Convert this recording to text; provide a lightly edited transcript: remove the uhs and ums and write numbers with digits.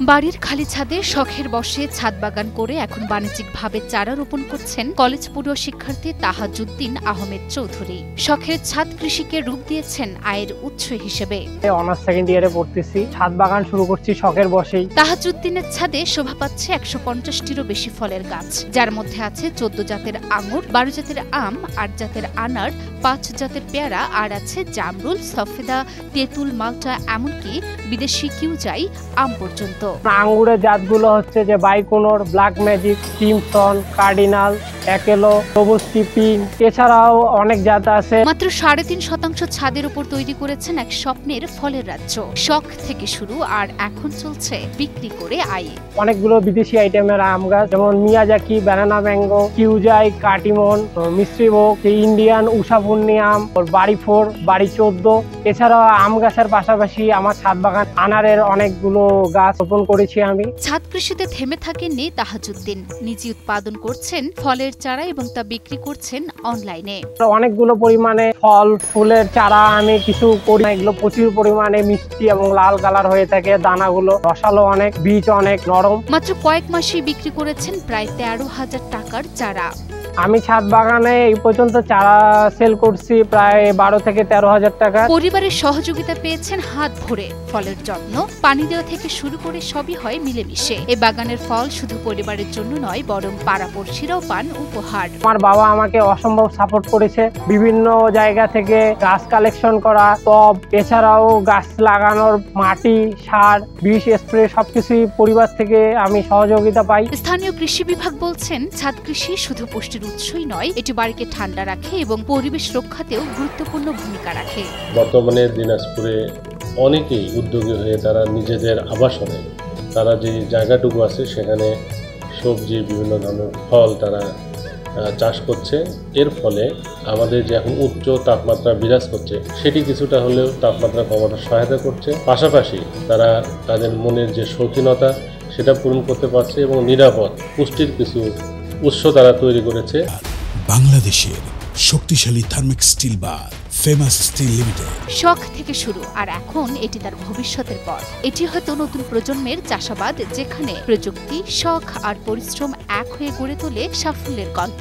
বাড়ির খালি ছাদে শখের বসে ছাদ বাগান করে এখন বাণিজ্যিকভাবে চারা রোপণ করছেন কলেজ পড়ুয়া শিক্ষার্থী তাহাজউদ্দিন আহমেদ চৌধুরী। শখের ছাদ কৃষিকে রূপ দিয়েছেন আয়ের উৎস হিসেবে। অনার্স সেকেন্ড ইয়ারে পড়তেছি, ছাদ বাগান শুরু করছি শখের বসেই। তাহাজউদ্দিনের ছাদে শোভা পাচ্ছে ১৫০টিরও বেশি ফলের গাছ, যার মধ্যে আছে ১৪ জাতের আঙুর, ১২ জাতের আম, ৮ জাতের আনার, ৫ জাতের পেয়ারা, আর আছে জামরুল, সফেদা, তেঁতুল, মাল্টা, এমনকি বিদেশি কিউজাই আম পর্যন্ত। আঙ্গুরের জাতগুলো হচ্ছে যে বাইকোনর, ব্ল্যাক ম্যাজিক, সিমসন, কার্ডিনাল, একেলো, সবুজ টিপিন, এছাড়াও অনেক জাত আছে। মাত্র ৩.৫% ছাদের উপর তৈরি করেছেন এক স্বপ্নের ফলের রাজ্য। শখ থেকে শুরু, আর এখন চলছে বিক্রি করে আয়। অনেকগুলো বিদেশি আইটেমের আম গাছ, যেমন মিয়াজাকি, ব্যানানা ম্যাঙ্গো, কিউজাই, কাটিমন, মিস্ট্রিভোগ, ইন্ডিয়ান উষাপূর্ণি আম, বাড়ি 4, বাড়ি 14। এছাড়াও আম গাছের পাশাপাশি আমার ছাদ বাগান আনারের অনেকগুলো গাছ রোপণ করেছি আমি। ছাদ কৃষিতে থেমে থাকেননি তাহাজউদ্দিন, নিজে উৎপাদন করছেন ফলের চারা এবং তা বিক্রি করছেন অনলাইনে। অনেকগুলো পরিমাণে ফল ফুলের চারা আমি কিছু করি, এগুলো প্রচুর পরিমাণে মিষ্টি এবং লাল কালার হয়ে থাকে, দানাগুলো রসালো অনেক, বীজ অনেক নরম। মাত্র কয়েক মাসেই বিক্রি করেছেন প্রায় ১৩,০০০ টাকার চারা। আমি ছাদ বাগানে এই পর্যন্ত চারা সেল করছি প্রায় ১২ থেকে ১৩,০০০ টাকা। পরিবারের সহযোগিতা পেয়েছেন হাত ভরে। ফলের যত্ন, পানি দেওয়া থেকে শুরু করে সবই হয় মিলেমিশে। এই বাগানের ফল শুধু পরিবারের জন্য নয়, বরং পাড়াপড়শিরাও পান উপহার। আমার বাবা আমাকে অসম্ভব সাপোর্ট করেছে, বিভিন্ন জায়গা থেকে গাছ কালেকশন করা, টব, এছাড়াও গাছ লাগানোর মাটি, সার, বিষ স্প্রে সবকিছুই পরিবার থেকে আমি সহযোগিতা পাই। স্থানীয় কৃষি বিভাগ বলছেন, ছাদ কৃষি শুধু পুষ্টির উৎসই নয়, এটি বাড়িকে ঠান্ডা রাখে এবং পরিবেশ রক্ষাতেও গুরুত্বপূর্ণ ভূমিকা রাখে। বর্তমানে দিনাজপুরে অনেকেই উদ্যোগী হয়ে তারা নিজেদের আবাসনে তারা যে জায়গাটুকু আছে সেখানে সবজি, বিভিন্ন ধরনের ফল তারা চাষ করছে। এর ফলে আমাদের যে এখন উচ্চ তাপমাত্রা বিরাজ করছে সেটি কিছুটা হলেও তাপমাত্রা কমাতে সহায়তা করছে। পাশাপাশি তারা তাদের মনের যে শৌখিনতা সেটা পূরণ করতে পারছে এবং নিরাপদ পুষ্টির কিছু উৎস তারা তৈরি করেছে। বাংলাদেশের শক্তিশালী থার্মিক স্টিল বার ফেমাস স্টিল লিমিটেড। শখ থেকে শুরু, আর এখন এটি তার ভবিষ্যতের পথ। এটি হয়তো নতুন প্রজন্মের চাষাবাদ, যেখানে প্রযুক্তি, শখ আর পরিশ্রম এক হয়ে গড়ে তোলে সাফল্যের গল্প।